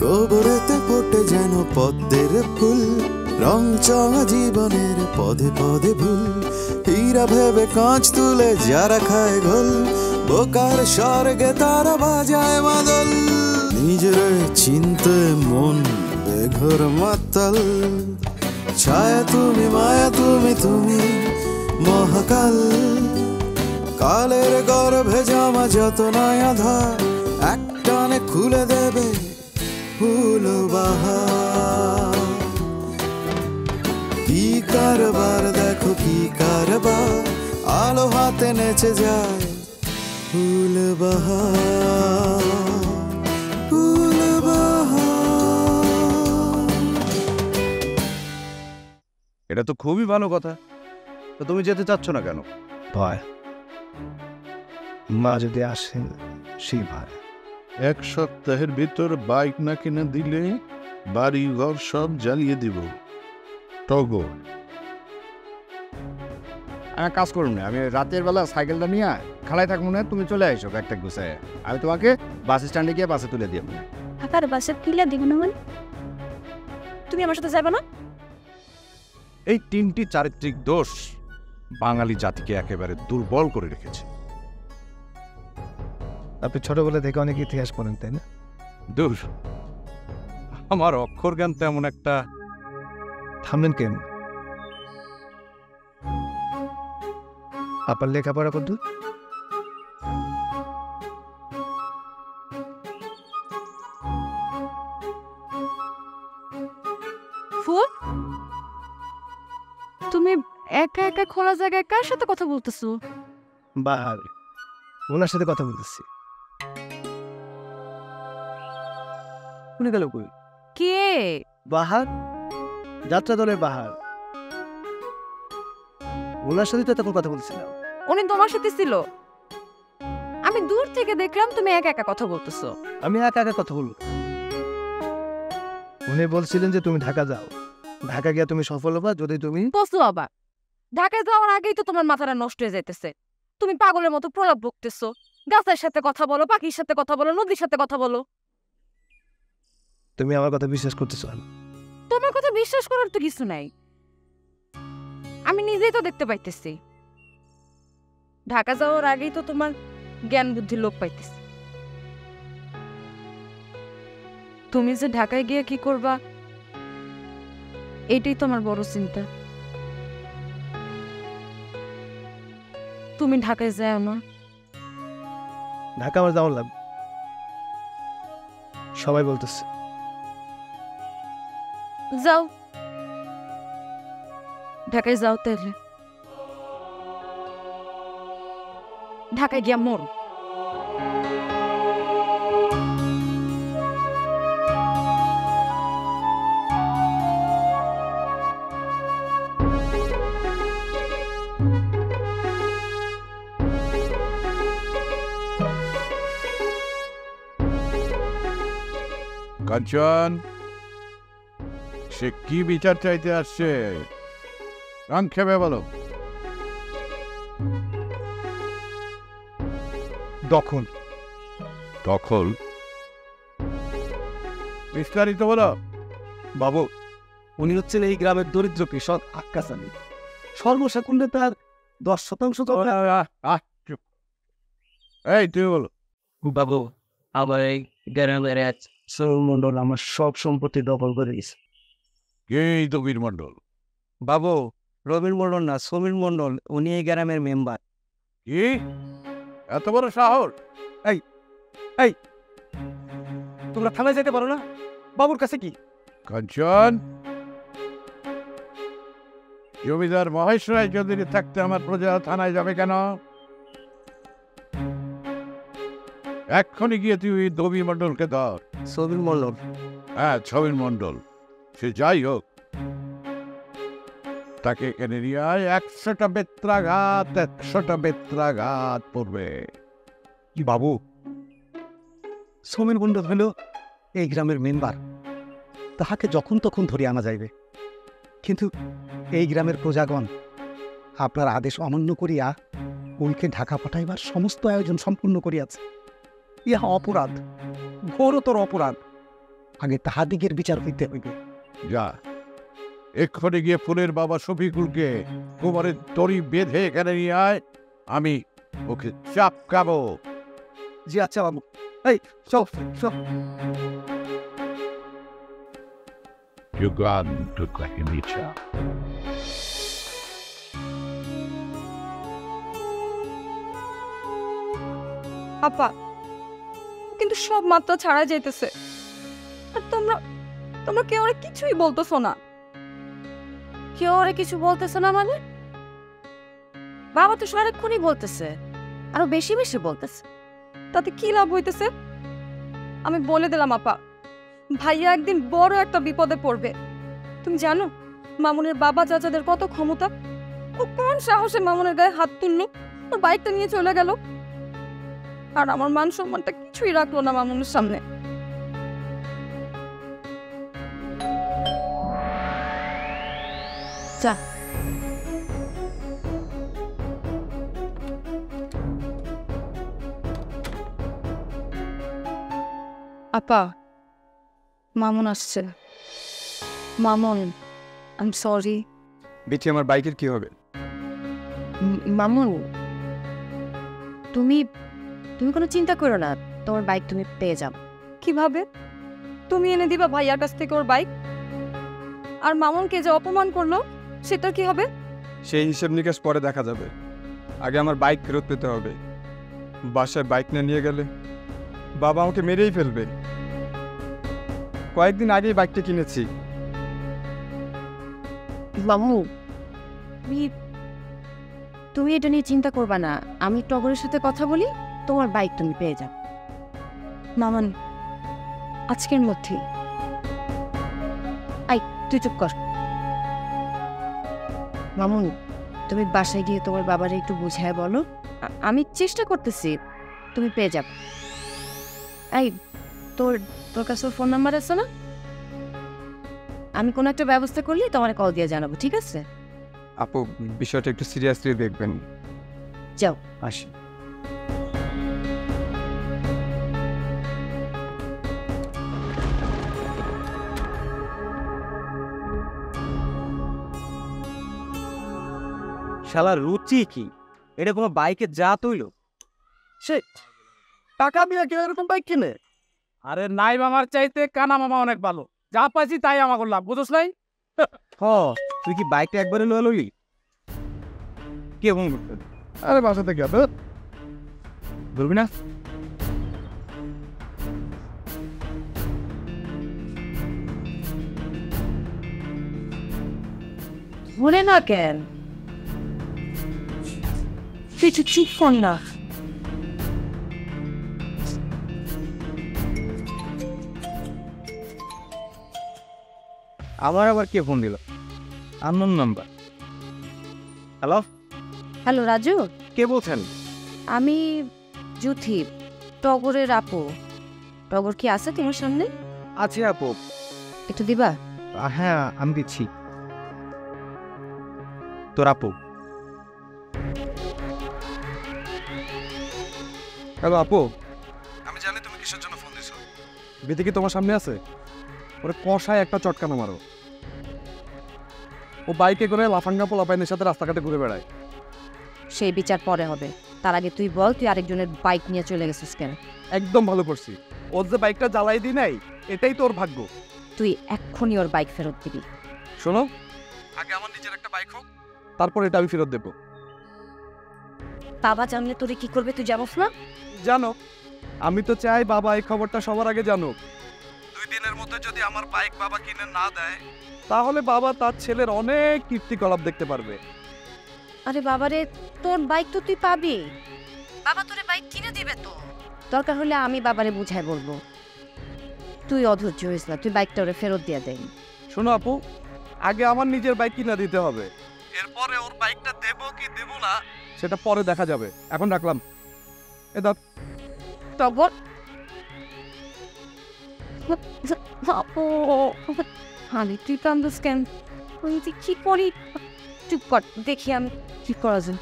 গোবরেতে ফোটে যেন পদ্মের ফুল, রং চঙা জীবনের পদে পদে ভুল। হীরা ভেবে কাঁচ তুলে যারা খায় গোল, বোকার স্বর্গে তারা বাজায় মাদল। নিজের চিনতে মন বেঘর মাতাল, ছায়া তুমি মায়া তুমি তুমি মহাকাল। কালের গর্ভে জামা যত নয়া ধার, একটানে খুলে দেবে ফুল বাহার। কি কারবার দেখো কি কারবার, আলো হাতে নেচে যায় ফুল বাহার, ফুল বাহার। এটা তো খুবই ভালো কথা। তো তুমি যেতে চাচ্ছ না কেন? ভয়, মা যদি আসেন সেই ভয়। 1 সপ্তাহের ভিতর বাইক না কিনে দিলে বাড়ি ঘর সব জ্বালিয়ে দিব। টগর, আমি কাজ করুন না, আমি রাতের বেলা সাইকেলটা নিয়ে খালাই থাকবো না, তুমি চলে আসো ব্যাগটা গুছায়। আমি তোমাকে বাস স্ট্যান্ডে গিয়ে বাসে তুলে দিয়ে টাকার বাসে তুলে দিব না মানে? তুমি আমার সাথে যাবে না? এই 3টি চারিত্রিক দোষ বাঙালি জাতিকে একেবারে দুর্বল করে রেখেছে। আপনি ছোটবেলা থেকে অনেক ইতিহাস পড়েন তাই না? দূর, আমার অক্ষর জ্ঞান তেমন একটা। থামলেন কেন? আপনার লেখাপড়া কত? ফুল, তুমি একা একা খোলা জায়গায় কার সাথে কথা বলতেছো? বাহার, ওনার সাথে কথা বলতেছি। উনি গেল কই? কে? বাহার, যাত্রা দলের বাহার। ওনার সাথে তো তখন কথা বলছিলাম। উনি তোমার সাথে ছিল? আমি দূর থেকে দেখলাম তুমি একা একা কথা বলতেছো। আমি একা একা কথা বলব? উনি বলছিলেন যে তুমি ঢাকা যাও, ঢাকা গিয়া তুমি সফল হবা যদি তুমি। বসু আবার ঢাকায় যাওয়ার আগেই তো তোমার মাথাটা নষ্ট হয়ে যাইতেছে। তুমি পাগলের মতো প্রলাপ বকতেছো। গাছের সাথে কথা বলো, পাখির সাথে কথা বলো, নদীর সাথে কথা বলো। তুমি আমার কথা বিশ্বাস করতেছো না? তোমার কথা বিশ্বাস করার তো কিছু নাই, আমি নিজেই তো দেখতে পাইতেছি। ঢাকা যাওয়ার আগেই তো তোমার জ্ঞান বুদ্ধি লোপ পাইতেছে। তুমি যে ঢাকায় গিয়ে কি করবা এটাই তোমার বড় চিন্তা। তুমি ঢাকায় যাও না। ঢাকা আমার যাওয়ার লাভ, সবাই বলতেছে। যাও, ঢাকায় যাও তাহলে। ঢাকায় গিয়া মরো। কাঞ্চন, সে কি বিচার চাইতে আসছে? সংক্ষেপে বলো। দখল। দখল? বিস্তারিত বলো। বাবু, উনি হচ্ছেন এই গ্রামের দরিদ্র কৃষক আক্কাস আলী। সর্বসাকুল্যে তার 10% চুপ। এই তুই বলো। বাবু, আমার এই গ্রামের এক সৌরমণ্ডল আমার সব সম্পত্তি দখল করে দিয়েছে। কে দবির মন্ডল? বাবু, রবির মন্ডল না, সমীর মন্ডল, উনি এই গ্রামের মেম্বার। কি এত বড় সাহস? তোমরা থানায় যেতে পারো না? বাবুর কাছে কি? কাঞ্চন, জমিদার মহেশ রায় চৌধুরী থাকতে আমার প্রজা থানায় যাবে কেন? এক্ষুনি গিয়ে তুই দবি মন্ডলকে ধর। সমীর মন্ডল? হ্যাঁ, ছবির মন্ডল। সে যাই হোক, তাকে এখানে নিয়ে আয়। 100টা বেত্রাঘাত পড়বে। কি বাবু, সমীর মন্ডল হলো এই গ্রামের মেম্বার, তাহাকে যখন তখন ধরে আনা যাইবে। কিন্তু এই গ্রামের প্রজাগণ আপনার আদেশ অমান্য করিয়া উনকে ঢাকা পাঠাইবার সমস্ত আয়োজন সম্পূর্ণ করিয়াছে। ইহা অপরাধ, ঘোরতর অপরাধ। আগে তাহাদিগের বিচার হইতে হইবে। যা, এক্ষণে গিয়ে ফুলের বাবা শফিকুলকে কোমরের দড়ি বেঁধে এখানে নিয়ে আয়, আমি ওকে চাপকাবো। জি আচ্ছা বাবু। এই চল চল। You got to crack in each other. আপা কিন্তু সব মাত্রা ছাড়া যাইতেছে, আর তোমরা তোমরা কেউ ওরা কিছুই বলতেছো না। কেউ ওরা কিছু বলতেছে না মানে? বাবা তো সারাক্ষণই বলতেছে, আরো বেশি বেশি বলতেছে। তাতে কি লাভ হইতেছে? আমি বলে দিলাম আপা, ভাইয়া একদিন বড় একটা বিপদে পড়বে। তুমি জানো মামুনের বাবা চাচাদের কত ক্ষমতা? ও কোন সাহসে মামুনের গায়ে হাত তুললো, ওর বাইকটা নিয়ে চলে গেল, আর আমার মান সম্মানটা কিছুই রাখলো না মামুনের সামনে। যা আপা, মামুন আসছে। Mamun, I am sorry. বিটি আমার বাইকের কি হবে? মামুন, তুমি তুমি কোনো চিন্তা করো না, তোমার বাইক তুমি পেয়ে যাও। কিভাবে? তুমি এনে দিবা ভাইয়ার কাছ থেকে ওর বাইক? আর মামুনকে যে অপমান করলো সেটার কি হবে? সেই হিসেব নিকাশ পরে দেখা যাবে, আগে আমার বাইক ফেরত পেতে হবে। বাসায় বাইক না নিয়ে গেলে বাবা আমাকে মেরেই ফেলবে। কয়েকদিন আগেই বাইকটা কিনেছি। মামু, তুমি এটা নিয়ে চিন্তা করবা না, আমি টগরের সাথে কথা বলি, তোমার বাইক তুমি পেয়ে যাও। মামুন, আজকের মধ্যে। আই, তুই চুপ কর। মামুন, তুমি বাসায় গিয়ে তোমার বাবারে একটু বুঝায় বলো, আমি চেষ্টা করতেছি, তুমি পেয়ে যাবে। এই, তোর কাছে ওর ফোন নাম্বার আছে না? আমি কোনো একটা ব্যবস্থা করলে তোমার কল দিয়ে জানাবো, ঠিক আছে? আপু, বিষয়টা একটু সিরিয়াসলি দেখবেন। যাও। আসি। শালার রুচি কি? এটা কোনো বাইকের জাত হইল? সে টাকা দিয়ে কেউ এরকম বাইক কিনে? আরে নাই মামার চাইতে কানা মামা অনেক ভালো, যা পাইছি তাই আমা করলাম, বুঝছ নাই? হ, তুই কি বাইকটা একবারে লয়ে লইলি? কে ফোন করতে? আরে বাসা থেকে বলবি না? বলে না কেন? তুই চুপ ফোন না। আমার আবার কে ফোন দিল? Unknown number. Hello, hello Raju, কে বলছেন? আমি জুথি, টগরের আপু। টগর কি আছে তোমার সামনে? আছে আপু। একটু দিবা? হ্যাঁ, আমি দিচ্ছি। তোর আপু। হ্যালো আপু, আমি জানি তুমি কিসের জন্য ফোন দিছো। বিতি কি তোমার সামনে আছে? ওরে কষায় একটা চটকানো মারো। ও বাইকে করে লাফাঙ্গা পোলাপাইনের সাথে রাস্তাঘাটে ঘুরে বেড়ায়। সেই বিচার পরে হবে, তার আগে তুই বল, তুই আরেকজনের বাইক নিয়ে চলে গেছিস কেন? একদম ভালো করছি, ওর যে বাইকটা জ্বালাই দি নাই, এটাই তোর ভাগ্য। তুই এক্ষুনি ওর বাইক ফেরত দিবি। শোনো, আগে আমার নিজের একটা বাইক হোক, তারপর এটা আমি ফেরত দেবো। বাবা জানলে তোরে কি করবে তুই জানোস না? জানো, আমি তো চাই বাবা এই খবরটা সবার আগে জানুক। 2 দিনের মধ্যে যদি আমার বাইক বাবা কিনে না দেয়, তাহলে বাবা তার ছেলের অনেক কীর্তিকলাপ দেখতে পারবে। আরে বাবারে, তোর বাইক তো তুই পাবি, বাবা তোরে বাইক কিনে দিবে তো। দরকার হলে আমি বাবারে বুঝাই বলবো। তুই অধৈর্য হইস না, তুই বাইকটা ওরে ফেরত দিয়ে দেন। শোনো আপু, আগে আমার নিজের বাইক কিনা দিতে হবে, এরপরে ওর বাইকটা দেবো কি দেবো না সেটা পরে দেখা যাবে। এখন রাখলাম। এ দাও। টগর, হানি তুই কান্দিস কেন? তুই কি করি? চুপ কর, দেখি আমি কি করা যায়।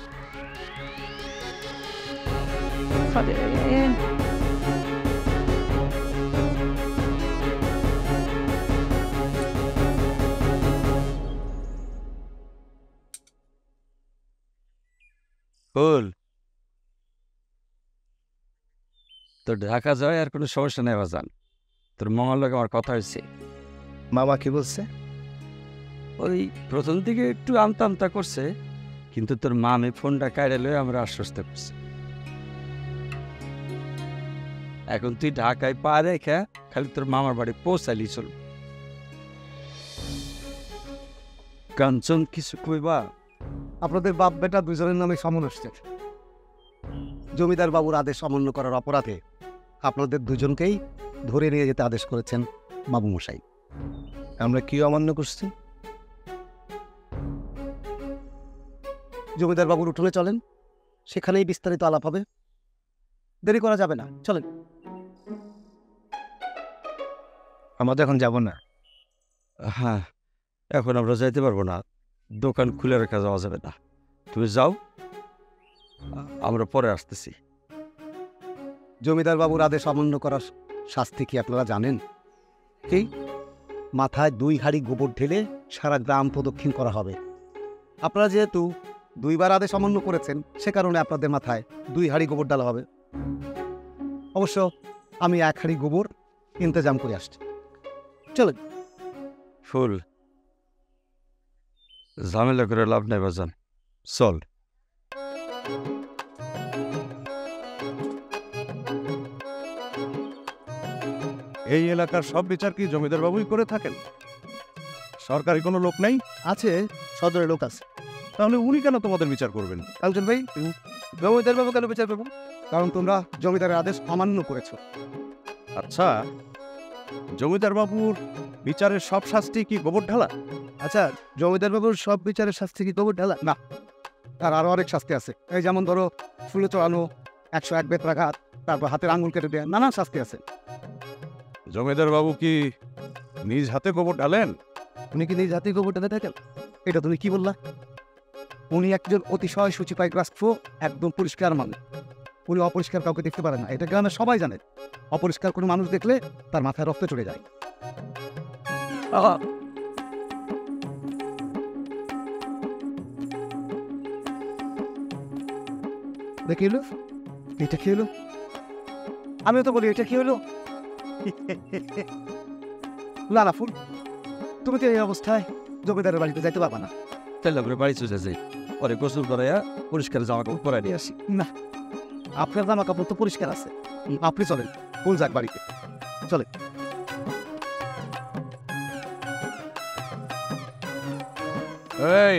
ফুল, তোর ঢাকা যায় আর কোনো সমস্যা নেই বাজান। তোর মামার লোক আমার কথা হয়েছে। মামা কি বলছে? ওই প্রথম দিকে একটু আমতা আমতা করছে, কিন্তু তোর মামে ফোনটা কাইরে লয়ে আমরা আশ্বস্ত করছি। এখন তুই ঢাকায় পা রেখা খালি তোর মামার বাড়ি পৌঁছালি চল। কাঞ্চন কিছু কইবা? আপনাদের বাপ বেটা দুজনের নামে সমন আসছে। জমিদার বাবুর আদেশ অমান্য করার অপরাধে আপনাদের দুজনকেই ধরে নিয়ে যেতে আদেশ করেছেন বাবু মশাই। আমরা কি অমান্য করছি? জমিদার বাবুর উঠোনে চলেন, সেখানেই বিস্তারিত আলাপ হবে। দেরি করা যাবে না, চলেন। আমরা তো এখন যাব না। হ্যাঁ, এখন আমরা যাইতে পারবো না, দোকান খুলে রাখা যাওয়া যাবে না। তুমি যাও, আমরা পরে আসতেছি। জমিদার বাবুর আদেশ অমান্য করার শাস্তি কি আপনারা জানেন? কি? মাথায় 2 হাঁড়ি গোবর ঢেলে সারা গ্রাম প্রদক্ষিণ করা হবে। আপনারা যেহেতু 2বার আদেশ অমান্য করেছেন, সে কারণে আপনাদের মাথায় 2 হাঁড়ি গোবর ডালা হবে। অবশ্য আমি 1 হাঁড়ি গোবর ইন্তজাম করে আসছি। চলেন। ফুল, ঝামেলা করে লাভ নাই বাজান, চল। এই এলাকার সব বিচার কি জমিদার বাবুই করে থাকেন? সরকারি কোনো লোক নেই? আছে, সদরের লোক আছে। তাহলে উনি কেন তোমাদের বিচার করবেন? কাঞ্চন ভাই, জমিদার বাবু কেন বিচার করবো? কারণ তোমরা জমিদারের আদেশ অমান্য করেছো। আচ্ছা, জমিদার বাবুর বিচারের সব শাস্তি কি গোবর ঢালা? আচ্ছা, জমিদার বাবুর সব বিচারের শাস্তি কি গোবর ঢালা? না, তার আরো অনেক শাস্তি আছে। এই যেমন ধরো ফুলে চড়ানো, 101 বেত্রাঘাত, তারপর হাতের আঙুল কেটে দেওয়া, নানান শাস্তি আছে। জমিদার বাবু কি নিজ হাতে গোবর ঢালেন? উনি কি নিজ হাতে গোবর ঢেলে থাকেন? এটা তুমি কি বললা? উনি একজন অতিশয় সূচিপায়গ্রস্ত, একদম পরিষ্কার মানুষ। উনি অপরিষ্কার কাউকে দেখতে পারেন না, এটা গ্রামের সবাই জানে। অপরিষ্কার কোনো মানুষ দেখলে তার মাথায় রক্ত চড়ে যায়। দেখি এলো, এটা কি হলো? আমিও তো বলি এটা কি হলো? না না ফুল, তুমি তো এই অবস্থায় জমিদারের বাড়িতে যাইতে পারবা না। তাহলে আমরা বাড়ি চলে যাই, পরে গোসল করাইয়া পরিষ্কার জামা কাপড় পরাই নিয়ে আসি। না, আপনার জামা কাপড় তো পরিষ্কার আছে। আপনি চলেন, ফুল যাক বাড়িতে। চলে। এই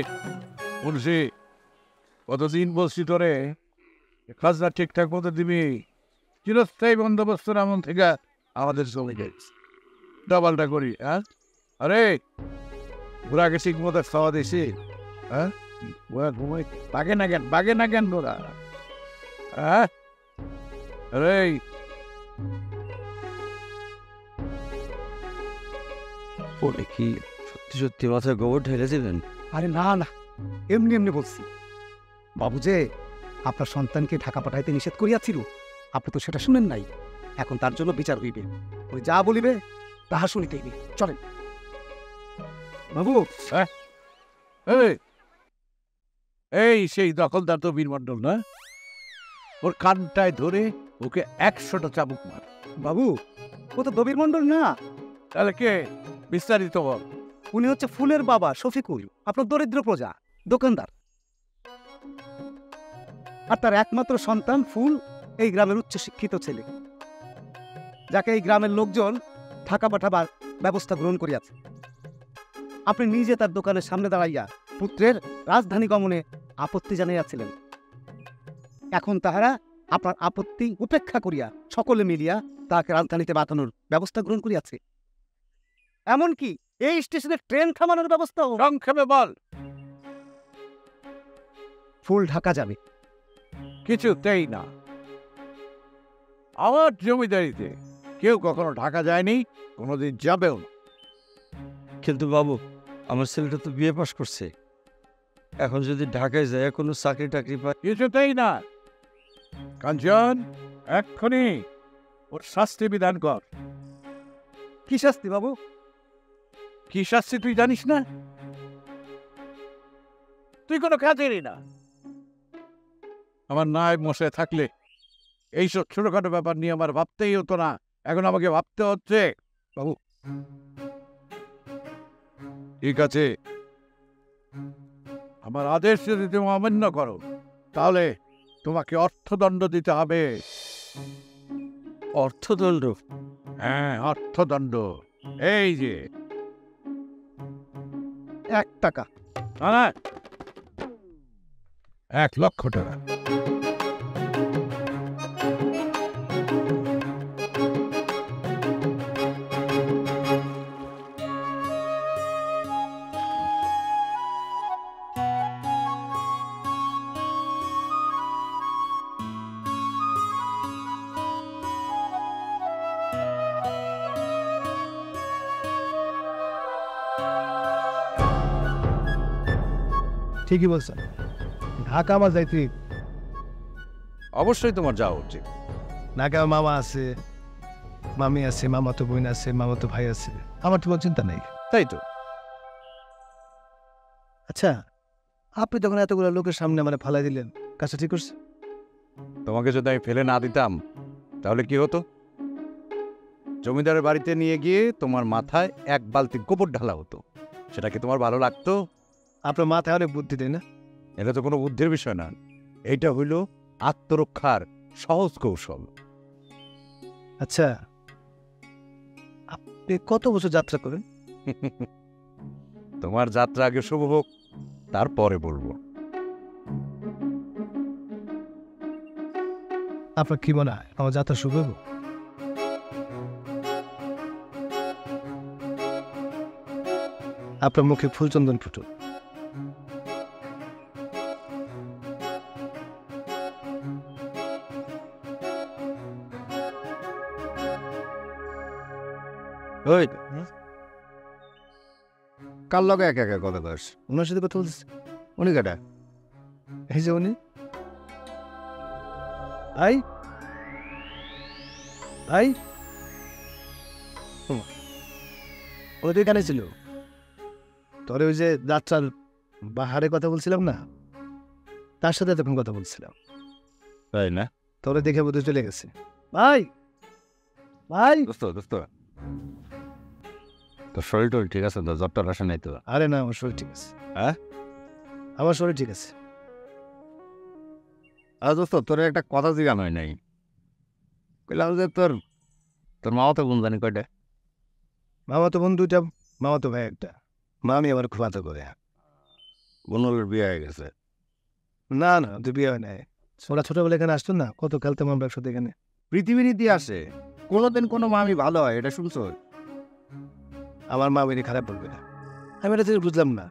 মুন্সি, কতদিন বলছি তোরে খাজনা ঠিকঠাক মতো দিবি, চিরস্থায়ী বন্দোবস্ত এমন থেকে আমাদের জমি গেছে ডাবলটা করি। হ্যাঁ, আরে ঘোরাকে ঠিক মতো খাওয়া দিছি? হ্যাঁ, ঘুমাই বাগে না কেন তোরা? হ্যাঁ, আরে পরে কি সত্যি সত্যি মাথায় গোবর ঢেলে দিলেন? আরে না না, এমনি এমনি বলছি। বাবু যে আপনার সন্তানকে ঢাকা পাঠাইতে নিষেধ করিয়াছিল, আপনি তো সেটা শুনেন নাই। এখন তার জন্য বিচার হইবে। ওই যা বলিবে তাহা শুনিতে হইবে। চলেন বাবু। এই সেই দখলদার তো বীরমণ্ডল না? ওর কানটায় ধরে ওকে 100টা চাবুক মার। বাবু, ও তো দবির মণ্ডল না। তাহলে কে? বিস্তারিত বল। উনি হচ্ছে ফুলের বাবা শফিকুল, আপনার দরিদ্র প্রজা, দোকানদার। আর তার একমাত্র সন্তান ফুল এই গ্রামের উচ্চ শিক্ষিত ছেলে, যাকে এই গ্রামের লোকজন ঢাকা পাঠাবার ব্যবস্থা গ্রহণ করিয়াছে। আপনি নিজে তার দোকানের সামনে দাঁড়াইয়া পুত্রের রাজধানী গমনে আপত্তি জানাইয়াছিলেন। এখন তাহারা আপনার আপত্তি উপেক্ষা করিয়া সকলে মিলিয়া তাকে রাজধানীতে পাঠানোর ব্যবস্থা গ্রহণ করিয়াছে। এমনকি এই স্টেশনে ট্রেন থামানোর ব্যবস্থাও। সংক্ষেপে বল। ফুল ঢাকা যাবে। কিছুতেই না। আমার জমিদারিতে কেউ কখনো ঢাকা যায়নি, কোনোদিন যাবেও না। কিন্তু বাবু, আমার ছেলেটা তো বিয়ে পাশ করছে, এখন যদি ঢাকায় যায় কোনো চাকরি টাকরি পায়? কিছুতেই না। কাঞ্চন, এক্ষুনি ওর শাস্তি বিধান কর। কি শাস্তি বাবু? কি শাস্তি তুই জানিস না? তুই কোনো কাজেরই না। আমার নায়েব মশাই থাকলে এইসব ছোটখাটো ব্যাপার নিয়ে আমার ভাবতেই হতো না, এখন আমাকে ভাবতে হচ্ছে। বাবু ঠিক আছে, আমার আদেশ যদি তুমি অমান্য করো তাহলে তোমাকে অর্থদণ্ড দিতে হবে। অর্থদণ্ড? হ্যাঁ, অর্থদণ্ড। এই যে 1 টাকা। না না, 1 লক্ষ টাকা। ঠিকই বলছেন, ঢাকা আমার যাইতে। অবশ্যই তোমার যাওয়া উচিত। ঢাকা মামা আছে, মামি আছে, মামাতো বোন আছে, মামাতো ভাই আছে, আমার তো কোনো চিন্তা নেই। তাই তো। আচ্ছা, আপনি তখন এতগুলো লোকের সামনে আমার ফালাই দিলেন, কাজটা ঠিক করছে? তোমাকে যদি আমি ফেলে না দিতাম তাহলে কি হতো? জমিদারের বাড়িতে নিয়ে গিয়ে তোমার মাথায় 1 বালতি গোবর ঢালা হতো। সেটা কি তোমার ভালো লাগতো? আপনার মাথায় অনেক বুদ্ধি দেয় না? এটা তো কোনো বুদ্ধির বিষয় না, এইটা হইল আত্মরক্ষার সহজ কৌশল। আচ্ছা, আপনি কত বছর যাত্রা করেন? তোমার যাত্রা আগে শুভ হোক, তারপরে বলবো। আপনার কি মনে হয় আমার যাত্রা শুভ হবে? আপনার মুখে ফুলচন্দন ফুটুক। ওই কার লগে একা একা কথা কস? ওনার সাথে কথা বলতেছে। উনি কাটা? এই যে উনি। ভাই ভাই, ওই তো এখানে ছিল। তোরে ওই যে যাত্রার বাহারে কথা বলছিলাম না, তার সাথে তখন কথা বলছিলাম। তাই না? তোরে দেখে বোধ চলে গেছে। ভাই ভাই, দোস্ত তোর শরীর টরীর ঠিক আছে তো? জ্বরটার আসে নাই তো? আরে না, আমার শরীর ঠিক আছে। হ্যাঁ, আমার শরীর ঠিক আছে। আর দোস্ত তোর একটা কথা জিজ্ঞান হয় নাই। কইলাম যে তোর মামাতো বোন জানি কয়টা? মামাতো বোন 2টা, মামাতো ভাই 1টা। মামি আমার খুব আদর করে। বোনের বিয়ে হয়ে গেছে? না না, তো বিয়ে হয় নাই। ওরা ছোটবেলা এখানে আসতো না, কত খেলতাম আমরা একসাথে এখানে। পৃথিবীর ইতিহাসে কোনোদিন কোনো মামি ভালো হয় এটা শুনছো? আমার মা মেয়ে খারাপ বলবে না। আমি এটা থেকে বুঝলাম না।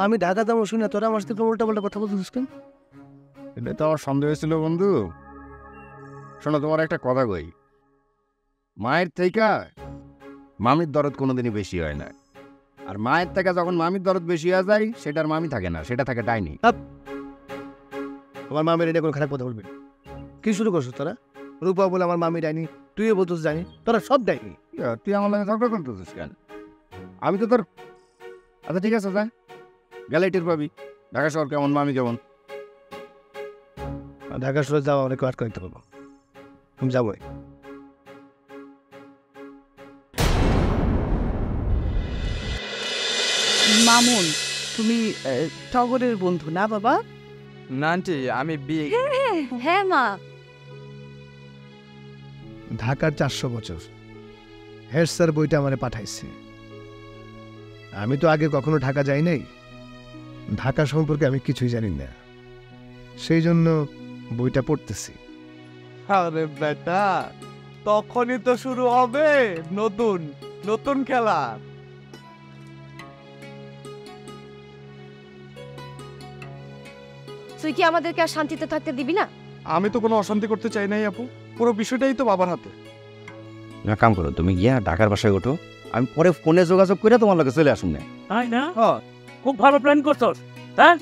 আমি ঢাকা দাম শুনি না, তোরা আমার সাথে উল্টা পাল্টা কথা বলতেছিস কেন? এটা তো আমার সন্দেহ ছিল বন্ধু। শোনো, তোমার একটা কথা কই, মায়ের থেকে মামির দরদ কোনোদিনই বেশি হয় না। আর মায়ের থেকে যখন মামির দরদ বেশি হয়ে যায়, সেটার মামি থাকে না, সেটা থাকে ডাইনি। আমার মামির এটা কোনো খারাপ কথা বলবি না। কি শুরু করছো তোরা? রূপা বলে আমার মামি ডাইনি, তুইও বলছিস জানি, তোরা সব ডাইনি। তুই আমার লাগে ঝগড়া করতেছিস কেন? আমি তো তোর। আচ্ছা ঠিক আছে, যা গেলে টের পাবি ঢাকা শহর কেমন, মামি কেমন। ঢাকা শহরে যাওয়া অনেক আটকা দিতে পারবো, আমি যাবোই। মামুন, তুমি টগরের বন্ধু না বাবা? না আন্টি, আমি বিয়ে। হ্যাঁ মা। ঢাকার 400 বছর হেড স্যার বইটা আমারে পাঠাইছে। আমি তো আগে কখনো ঢাকা যাই নাই, ঢাকা সম্পর্কে আমি কিছুই জানি না, সেই জন্য বইটা পড়তেছি। আরে বেটা, তখনই তো শুরু হবে নতুন নতুন খেলা। তুই কি আমাদেরকে আর শান্তিতে থাকতে দিবি না? আমি তো কোনো অশান্তি করতে চাই নাই আপু, পুরো বিষয়টাই তো বাবার হাতে। না, কাম করো, তুমি গিয়া ঢাকার বাসায় ওঠো, আমি পরে ফোনে যোগাযোগ করে তোমার লগে চলে আসুন না। তাই না? খুব ভালো প্ল্যান করছস। হ্যাঁ,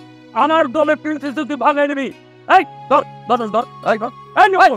আমার দলের প্রিন্সেস তুই ভাগাই নিবি। এই ধর ধর ধর, এই ধর, এই নিয়ে আয়,